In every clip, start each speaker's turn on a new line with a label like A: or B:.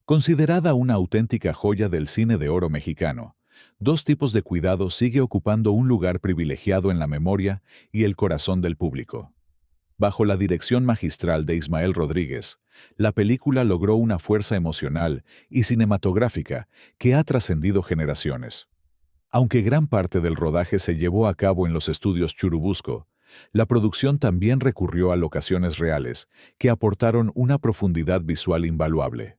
A: Considerada una auténtica joya del cine de oro mexicano, Dos tipos de cuidado sigue ocupando un lugar privilegiado en la memoria y el corazón del público. Bajo la dirección magistral de Ismael Rodríguez, la película logró una fuerza emocional y cinematográfica que ha trascendido generaciones. Aunque gran parte del rodaje se llevó a cabo en los estudios Churubusco, la producción también recurrió a locaciones reales que aportaron una profundidad visual invaluable.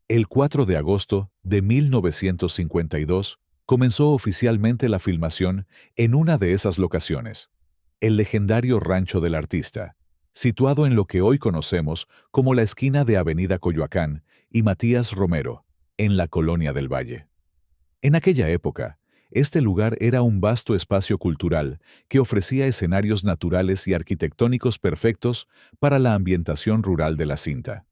A: El 4 de agosto de 1952 comenzó oficialmente la filmación en una de esas locaciones, el legendario Rancho del Artista, situado en lo que hoy conocemos como la esquina de Avenida Coyoacán y Matías Romero, en la Colonia del Valle. En aquella época, este lugar era un vasto espacio cultural que ofrecía escenarios naturales y arquitectónicos perfectos para la ambientación rural de la cinta.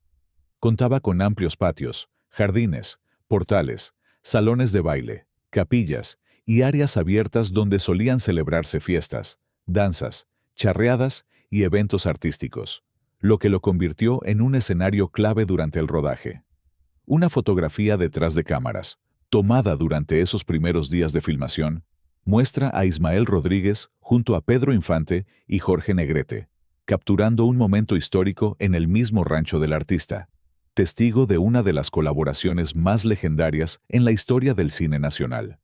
A: Contaba con amplios patios, jardines, portales, salones de baile, capillas y áreas abiertas donde solían celebrarse fiestas, danzas, charreadas y eventos artísticos, lo que lo convirtió en un escenario clave durante el rodaje. Una fotografía detrás de cámaras, tomada durante esos primeros días de filmación, muestra a Ismael Rodríguez junto a Pedro Infante y Jorge Negrete, capturando un momento histórico en el mismo rancho del artista, testigo de una de las colaboraciones más legendarias en la historia del cine nacional.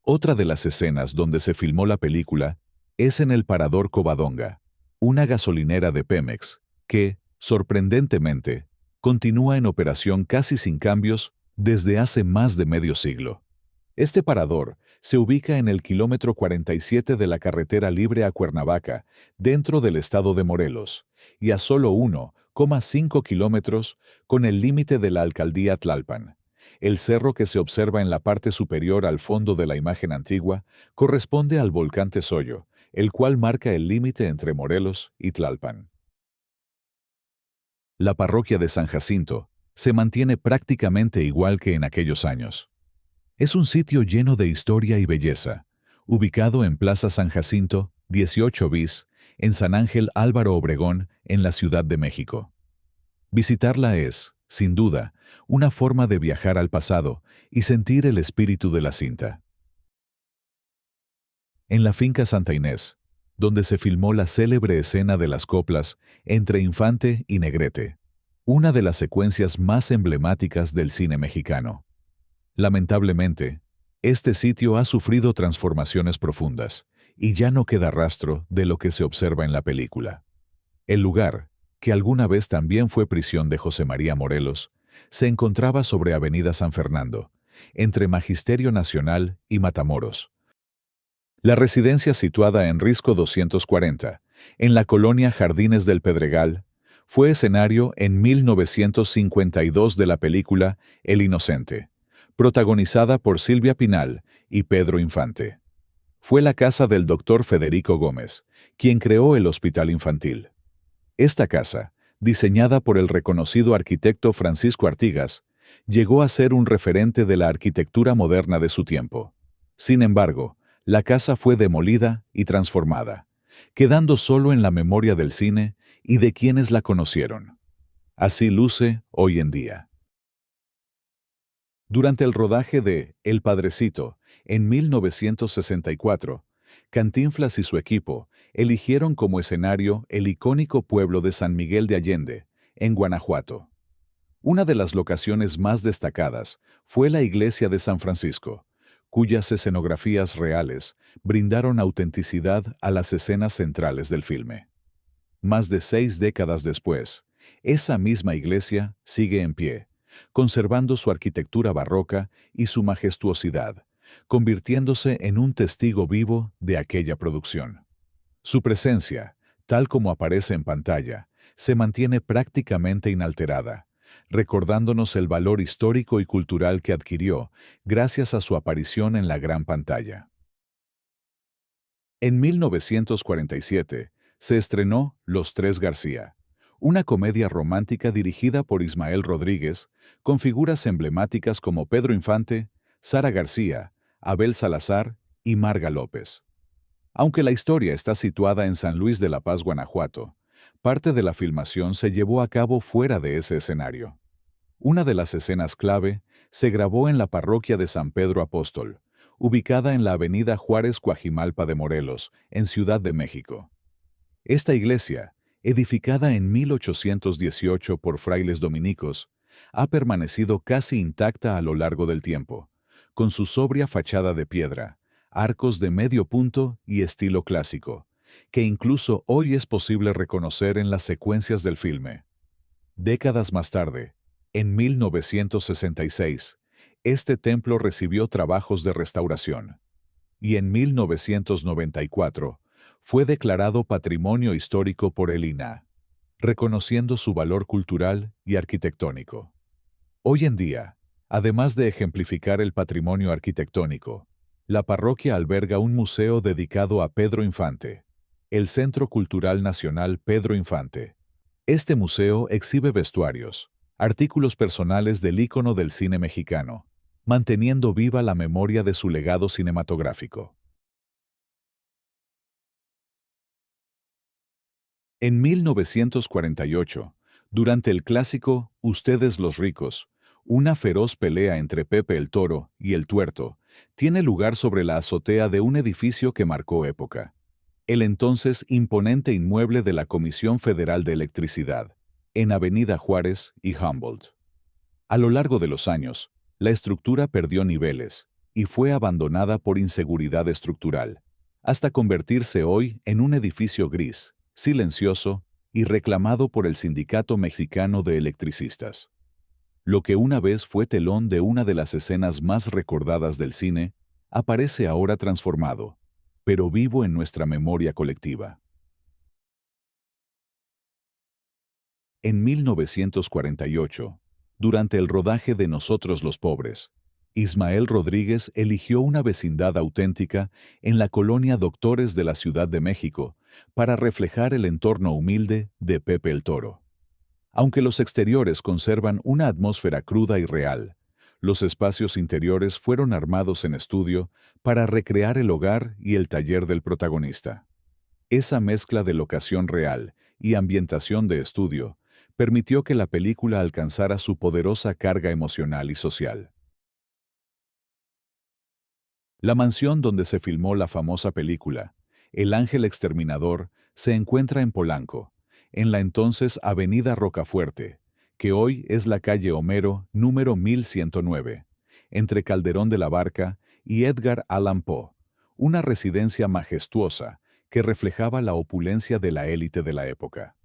A: Otra de las escenas donde se filmó la película es en el Parador Covadonga, una gasolinera de Pemex, que, sorprendentemente, continúa en operación casi sin cambios desde hace más de medio siglo. Este parador se ubica en el kilómetro 47 de la carretera libre a Cuernavaca, dentro del estado de Morelos, y a solo 1,5 kilómetros con el límite de la alcaldía Tlalpan. El cerro que se observa en la parte superior al fondo de la imagen antigua corresponde al volcán Tesoyo, el cual marca el límite entre Morelos y Tlalpan. La parroquia de San Jacinto se mantiene prácticamente igual que en aquellos años. Es un sitio lleno de historia y belleza, ubicado en Plaza San Jacinto, 18 bis, en San Ángel Álvaro Obregón, en la Ciudad de México. Visitarla es, sin duda, una forma de viajar al pasado y sentir el espíritu de la cinta. En la finca Santa Inés, donde se filmó la célebre escena de las coplas entre Infante y Negrete, una de las secuencias más emblemáticas del cine mexicano. Lamentablemente, este sitio ha sufrido transformaciones profundas y ya no queda rastro de lo que se observa en la película. El lugar, que alguna vez también fue prisión de José María Morelos, se encontraba sobre Avenida San Fernando, entre Magisterio Nacional y Matamoros. La residencia situada en Risco 240, en la colonia Jardines del Pedregal, fue escenario en 1952 de la película El Inocente, protagonizada por Silvia Pinal y Pedro Infante. Fue la casa del doctor Federico Gómez, quien creó el hospital infantil. Esta casa, diseñada por el reconocido arquitecto Francisco Artigas, llegó a ser un referente de la arquitectura moderna de su tiempo. Sin embargo, la casa fue demolida y transformada, quedando solo en la memoria del cine y de quienes la conocieron. Así luce hoy en día. Durante el rodaje de El Padrecito, en 1964, Cantinflas y su equipo eligieron como escenario el icónico pueblo de San Miguel de Allende, en Guanajuato. Una de las locaciones más destacadas fue la iglesia de San Francisco, cuyas escenografías reales brindaron autenticidad a las escenas centrales del filme. Más de 6 décadas después, esa misma iglesia sigue en pie, conservando su arquitectura barroca y su majestuosidad, convirtiéndose en un testigo vivo de aquella producción. Su presencia, tal como aparece en pantalla, se mantiene prácticamente inalterada, recordándonos el valor histórico y cultural que adquirió gracias a su aparición en la gran pantalla. En 1947 se estrenó Los Tres García, una comedia romántica dirigida por Ismael Rodríguez, con figuras emblemáticas como Pedro Infante, Sara García, Abel Salazar y Marga López. Aunque la historia está situada en San Luis de la Paz, Guanajuato, parte de la filmación se llevó a cabo fuera de ese escenario. Una de las escenas clave se grabó en la parroquia de San Pedro Apóstol, ubicada en la avenida Juárez Coajimalpa de Morelos, en Ciudad de México. Esta iglesia, edificada en 1818 por frailes dominicos, ha permanecido casi intacta a lo largo del tiempo, con su sobria fachada de piedra, arcos de medio punto y estilo clásico, que incluso hoy es posible reconocer en las secuencias del filme. Décadas más tarde, en 1966, este templo recibió trabajos de restauración, y en 1994 fue declarado Patrimonio Histórico por el INAH, reconociendo su valor cultural y arquitectónico. Hoy en día, además de ejemplificar el patrimonio arquitectónico, la parroquia alberga un museo dedicado a Pedro Infante, el Centro Cultural Nacional Pedro Infante. Este museo exhibe vestuarios, artículos personales del ícono del cine mexicano, manteniendo viva la memoria de su legado cinematográfico. En 1948, durante el clásico Ustedes los ricos, una feroz pelea entre Pepe el Toro y el Tuerto tiene lugar sobre la azotea de un edificio que marcó época, el entonces imponente inmueble de la Comisión Federal de Electricidad, en Avenida Juárez y Humboldt. A lo largo de los años, la estructura perdió niveles y fue abandonada por inseguridad estructural, hasta convertirse hoy en un edificio gris, silencioso y reclamado por el Sindicato Mexicano de Electricistas. Lo que una vez fue telón de una de las escenas más recordadas del cine, aparece ahora transformado, pero vivo en nuestra memoria colectiva. En 1948, durante el rodaje de Nosotros los Pobres, Ismael Rodríguez eligió una vecindad auténtica en la colonia Doctores de la Ciudad de México para reflejar el entorno humilde de Pepe el Toro. Aunque los exteriores conservan una atmósfera cruda y real, los espacios interiores fueron armados en estudio para recrear el hogar y el taller del protagonista. Esa mezcla de locación real y ambientación de estudio permitió que la película alcanzara su poderosa carga emocional y social. La mansión donde se filmó la famosa película, El Ángel Exterminador, se encuentra en Polanco, en la entonces Avenida Rocafuerte, que hoy es la calle Homero número 1109, entre Calderón de la Barca y Edgar Allan Poe, una residencia majestuosa que reflejaba la opulencia de la élite de la época.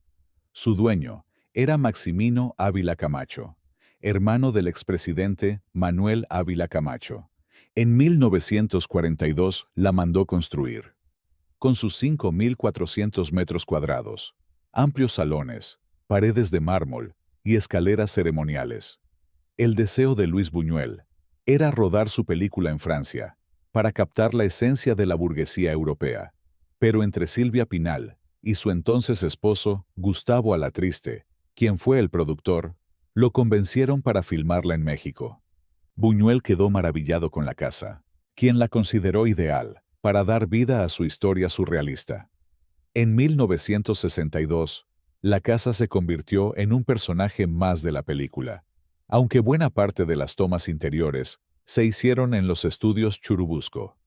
A: Su dueño era Maximino Ávila Camacho, hermano del expresidente Manuel Ávila Camacho. En 1942 la mandó construir. Con sus 5.400 metros cuadrados, amplios salones, paredes de mármol y escaleras ceremoniales. El deseo de Luis Buñuel era rodar su película en Francia, para captar la esencia de la burguesía europea. Pero entre Silvia Pinal y su entonces esposo, Gustavo Alatriste, quien fue el productor, lo convencieron para filmarla en México. Buñuel quedó maravillado con la casa, quien la consideró ideal para dar vida a su historia surrealista. En 1962, la casa se convirtió en un personaje más de la película, aunque buena parte de las tomas interiores se hicieron en los estudios Churubusco.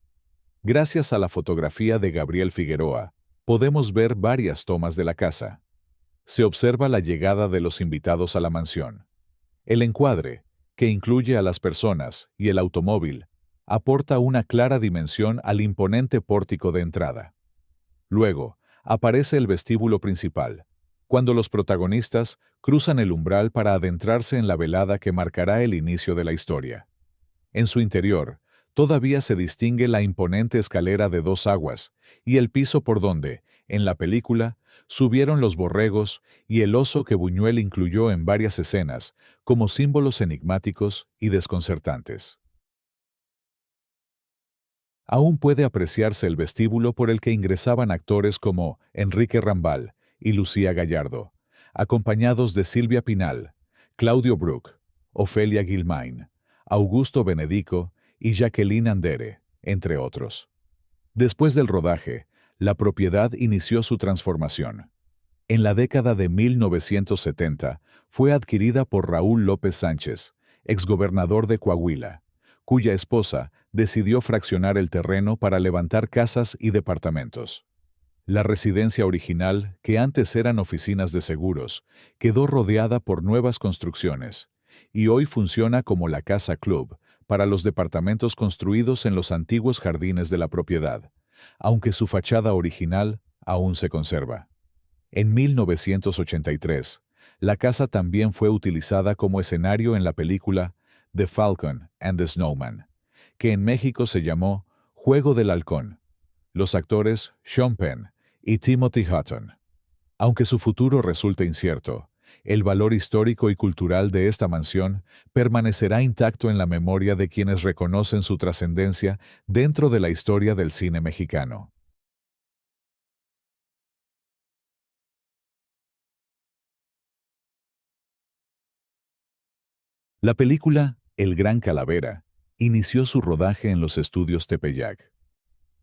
A: Gracias a la fotografía de Gabriel Figueroa, podemos ver varias tomas de la casa. Se observa la llegada de los invitados a la mansión. El encuadre, que incluye a las personas y el automóvil, aporta una clara dimensión al imponente pórtico de entrada. Luego, aparece el vestíbulo principal, cuando los protagonistas cruzan el umbral para adentrarse en la velada que marcará el inicio de la historia. En su interior, todavía se distingue la imponente escalera de 2 aguas y el piso por donde, en la película, subieron los borregos y el oso que Buñuel incluyó en varias escenas como símbolos enigmáticos y desconcertantes. Aún puede apreciarse el vestíbulo por el que ingresaban actores como Enrique Rambal y Lucía Gallardo, acompañados de Silvia Pinal, Claudio Brook, Ofelia Guilmain, Augusto Benedico y Jacqueline Andere, entre otros. Después del rodaje, la propiedad inició su transformación. En la década de 1970, fue adquirida por Raúl López Sánchez, exgobernador de Coahuila, cuya esposa decidió fraccionar el terreno para levantar casas y departamentos. La residencia original, que antes eran oficinas de seguros, quedó rodeada por nuevas construcciones, y hoy funciona como la Casa Club para los departamentos construidos en los antiguos jardines de la propiedad, aunque su fachada original aún se conserva. En 1983, la casa también fue utilizada como escenario en la película The Falcon and the Snowman, que en México se llamó Juego del Halcón. Los actores Sean Penn y Timothy Hutton. Aunque su futuro resulte incierto, el valor histórico y cultural de esta mansión permanecerá intacto en la memoria de quienes reconocen su trascendencia dentro de la historia del cine mexicano. La película El Gran Calavera inició su rodaje en los estudios Tepeyac.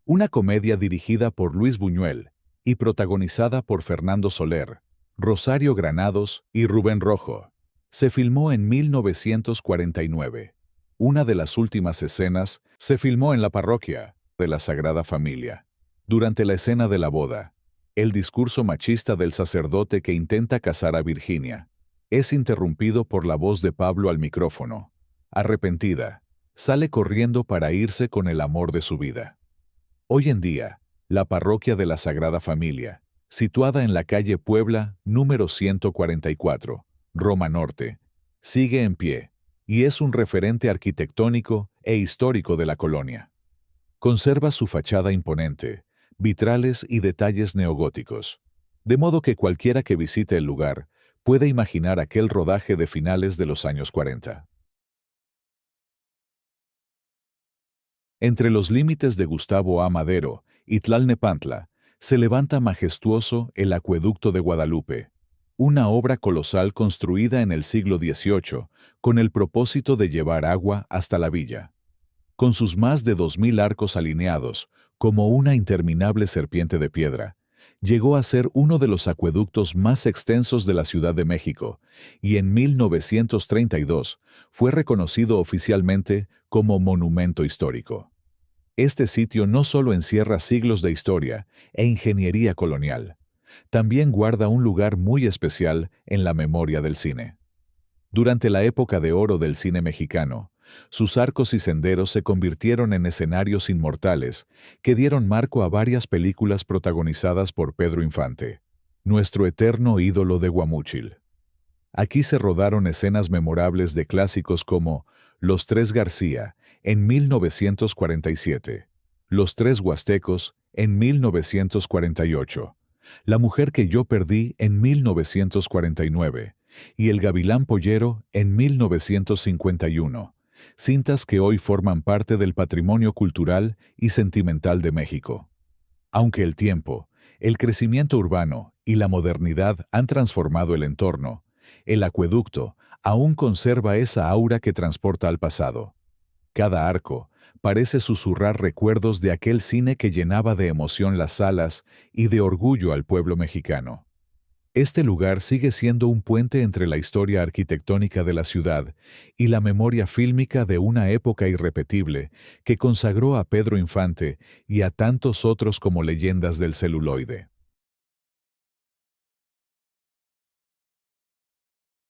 A: Una comedia dirigida por Luis Buñuel y protagonizada por Fernando Soler, Rosario Granados y Rubén Rojo. Se filmó en 1949. Una de las últimas escenas se filmó en la parroquia de la Sagrada Familia. Durante la escena de la boda, el discurso machista del sacerdote que intenta casar a Virginia es interrumpido por la voz de Pablo al micrófono. Arrepentida, sale corriendo para irse con el amor de su vida. Hoy en día, la parroquia de la Sagrada Familia, situada en la calle Puebla, número 144, Roma Norte, sigue en pie y es un referente arquitectónico e histórico de la colonia. Conserva su fachada imponente, vitrales y detalles neogóticos, de modo que cualquiera que visite el lugar puede imaginar aquel rodaje de finales de los años 40. Entre los límites de Gustavo A. Madero y Tlalnepantla, se levanta majestuoso el Acueducto de Guadalupe, una obra colosal construida en el siglo XVIII con el propósito de llevar agua hasta la villa. Con sus más de 2000 arcos alineados, como una interminable serpiente de piedra, llegó a ser uno de los acueductos más extensos de la Ciudad de México, y en 1932 fue reconocido oficialmente como monumento histórico. Este sitio no solo encierra siglos de historia e ingeniería colonial, también guarda un lugar muy especial en la memoria del cine. Durante la época de oro del cine mexicano, sus arcos y senderos se convirtieron en escenarios inmortales que dieron marco a varias películas protagonizadas por Pedro Infante, nuestro eterno ídolo de Guamúchil. Aquí se rodaron escenas memorables de clásicos como Los Tres García, en 1947, Los Tres Huastecos, en 1948, La Mujer que yo perdí, en 1949, y El Gavilán Pollero, en 1951, cintas que hoy forman parte del patrimonio cultural y sentimental de México. Aunque el tiempo, el crecimiento urbano y la modernidad han transformado el entorno, el acueducto aún conserva esa aura que transporta al pasado. Cada arco parece susurrar recuerdos de aquel cine que llenaba de emoción las salas y de orgullo al pueblo mexicano. Este lugar sigue siendo un puente entre la historia arquitectónica de la ciudad y la memoria fílmica de una época irrepetible que consagró a Pedro Infante y a tantos otros como leyendas del celuloide.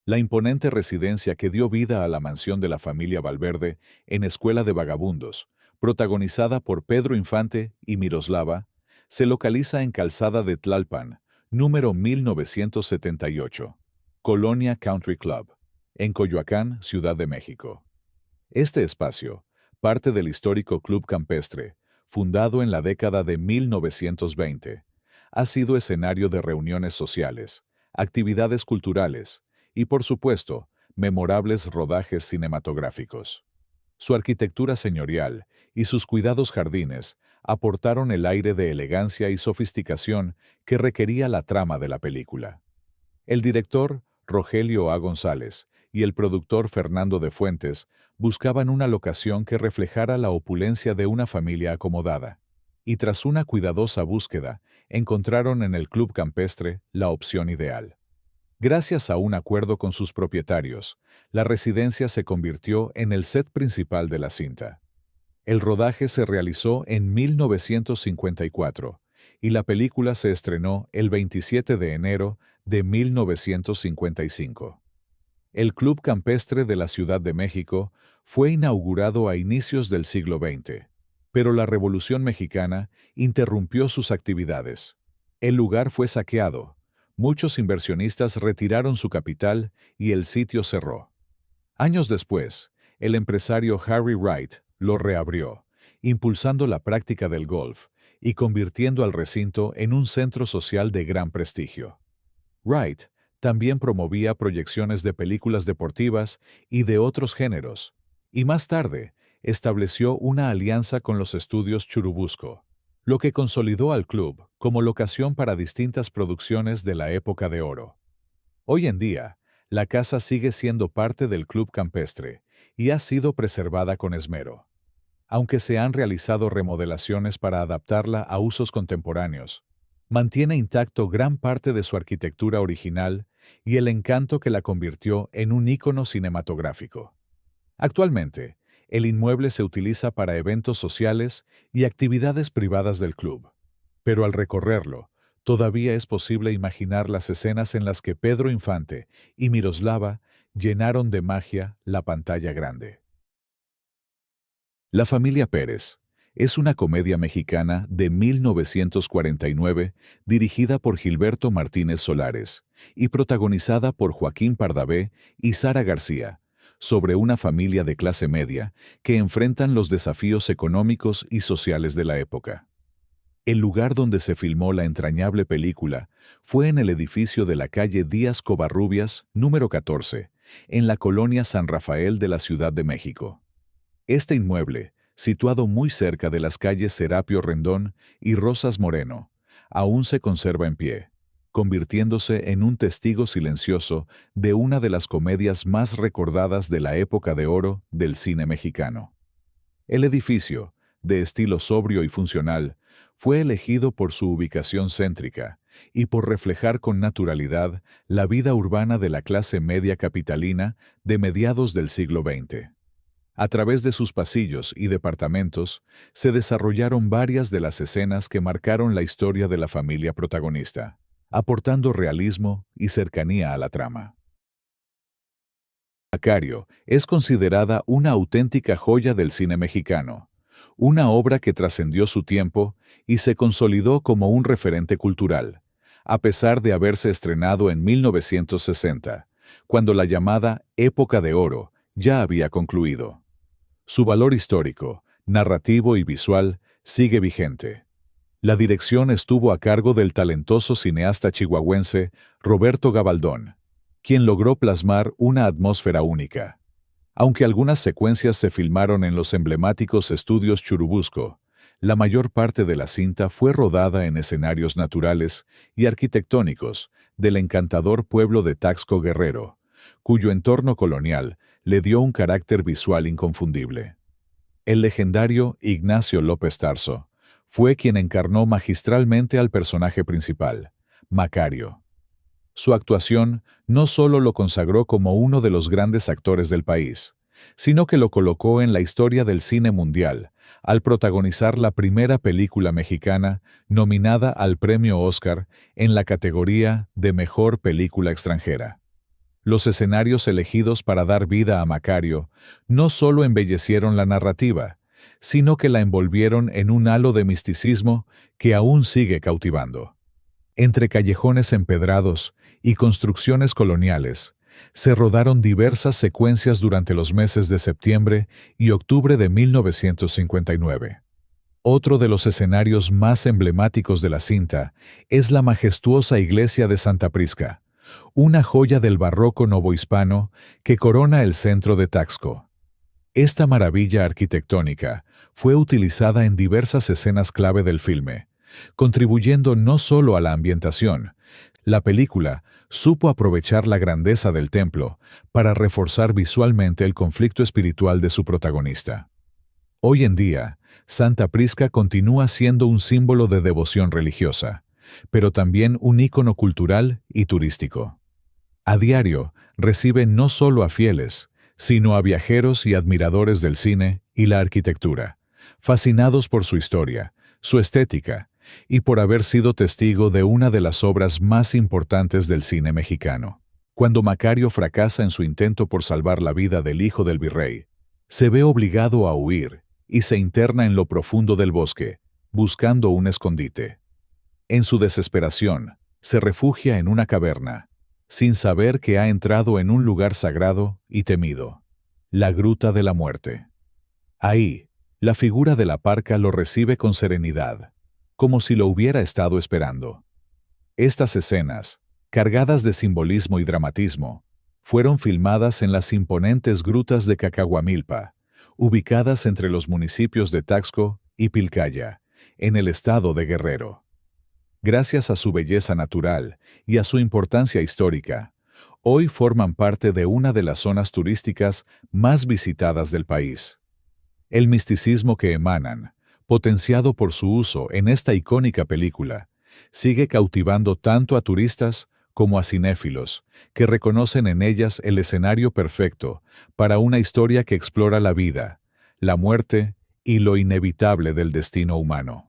A: La imponente residencia que dio vida a la mansión de la familia Valverde en Escuela de Vagabundos, protagonizada por Pedro Infante y Miroslava, se localiza en Calzada de Tlalpan, número 1978, Colonia Country Club, en Coyoacán, Ciudad de México. Este espacio, parte del histórico Club Campestre, fundado en la década de 1920, ha sido escenario de reuniones sociales, actividades culturales, y, por supuesto, memorables rodajes cinematográficos. Su arquitectura señorial y sus cuidados jardines aportaron el aire de elegancia y sofisticación que requería la trama de la película. El director, Rogelio A. González, y el productor Fernando de Fuentes buscaban una locación que reflejara la opulencia de una familia acomodada, y tras una cuidadosa búsqueda, encontraron en el Club Campestre la opción ideal. Gracias a un acuerdo con sus propietarios, la residencia se convirtió en el set principal de la cinta. El rodaje se realizó en 1954 y la película se estrenó el 27 de enero de 1955. El Club Campestre de la Ciudad de México fue inaugurado a inicios del siglo XX, pero la Revolución Mexicana interrumpió sus actividades. El lugar fue saqueado, muchos inversionistas retiraron su capital y el sitio cerró. Años después, el empresario Harry Wright lo reabrió, impulsando la práctica del golf y convirtiendo al recinto en un centro social de gran prestigio. Wright también promovía proyecciones de películas deportivas y de otros géneros, y más tarde estableció una alianza con los estudios Churubusco, lo que consolidó al club como locación para distintas producciones de la época de oro. Hoy en día, la casa sigue siendo parte del Club Campestre y ha sido preservada con esmero. Aunque se han realizado remodelaciones para adaptarla a usos contemporáneos, mantiene intacto gran parte de su arquitectura original y el encanto que la convirtió en un ícono cinematográfico. Actualmente, el inmueble se utiliza para eventos sociales y actividades privadas del club, pero al recorrerlo, todavía es posible imaginar las escenas en las que Pedro Infante y Miroslava llenaron de magia la pantalla grande. La familia Pérez es una comedia mexicana de 1949 dirigida por Gilberto Martínez Solares y protagonizada por Joaquín Pardavé y Sara García, sobre una familia de clase media que enfrentan los desafíos económicos y sociales de la época. El lugar donde se filmó la entrañable película fue en el edificio de la calle Díaz Covarrubias, número 14, en la colonia San Rafael de la Ciudad de México. Este inmueble, situado muy cerca de las calles Serapio Rendón y Rosas Moreno, aún se conserva en pie, convirtiéndose en un testigo silencioso de una de las comedias más recordadas de la época de oro del cine mexicano. El edificio, de estilo sobrio y funcional, fue elegido por su ubicación céntrica y por reflejar con naturalidad la vida urbana de la clase media capitalina de mediados del siglo XX. A través de sus pasillos y departamentos se desarrollaron varias de las escenas que marcaron la historia de la familia protagonista, aportando realismo y cercanía a la trama. Macario es considerada una auténtica joya del cine mexicano, una obra que trascendió su tiempo y se consolidó como un referente cultural, a pesar de haberse estrenado en 1960, cuando la llamada Época de Oro ya había concluido. Su valor histórico, narrativo y visual sigue vigente. La dirección estuvo a cargo del talentoso cineasta chihuahuense Roberto Gabaldón, quien logró plasmar una atmósfera única. Aunque algunas secuencias se filmaron en los emblemáticos estudios Churubusco, la mayor parte de la cinta fue rodada en escenarios naturales y arquitectónicos del encantador pueblo de Taxco Guerrero, cuyo entorno colonial le dio un carácter visual inconfundible. El legendario Ignacio López Tarso fue quien encarnó magistralmente al personaje principal, Macario. Su actuación no solo lo consagró como uno de los grandes actores del país, sino que lo colocó en la historia del cine mundial, al protagonizar la primera película mexicana nominada al Premio Oscar en la categoría de Mejor Película Extranjera. Los escenarios elegidos para dar vida a Macario no solo embellecieron la narrativa, sino que la envolvieron en un halo de misticismo que aún sigue cautivando. Entre callejones empedrados y construcciones coloniales, se rodaron diversas secuencias durante los meses de septiembre y octubre de 1959. Otro de los escenarios más emblemáticos de la cinta es la majestuosa iglesia de Santa Prisca, una joya del barroco novohispano que corona el centro de Taxco. Esta maravilla arquitectónica fue utilizada en diversas escenas clave del filme, contribuyendo no solo a la ambientación. La película supo aprovechar la grandeza del templo para reforzar visualmente el conflicto espiritual de su protagonista. Hoy en día, Santa Prisca continúa siendo un símbolo de devoción religiosa, pero también un ícono cultural y turístico. A diario, recibe no solo a fieles, sino a viajeros y admiradores del cine y la arquitectura, fascinados por su historia, su estética y por haber sido testigo de una de las obras más importantes del cine mexicano. Cuando Macario fracasa en su intento por salvar la vida del hijo del virrey, se ve obligado a huir y se interna en lo profundo del bosque, buscando un escondite. En su desesperación, se refugia en una caverna, sin saber que ha entrado en un lugar sagrado y temido, la Gruta de la Muerte. Ahí, la figura de la parca lo recibe con serenidad, como si lo hubiera estado esperando. Estas escenas, cargadas de simbolismo y dramatismo, fueron filmadas en las imponentes grutas de Cacahuamilpa, ubicadas entre los municipios de Taxco y Pilcaya, en el estado de Guerrero. Gracias a su belleza natural y a su importancia histórica, hoy forman parte de una de las zonas turísticas más visitadas del país. El misticismo que emanan, potenciado por su uso en esta icónica película, sigue cautivando tanto a turistas como a cinéfilos, que reconocen en ellas el escenario perfecto para una historia que explora la vida, la muerte y lo inevitable del destino humano.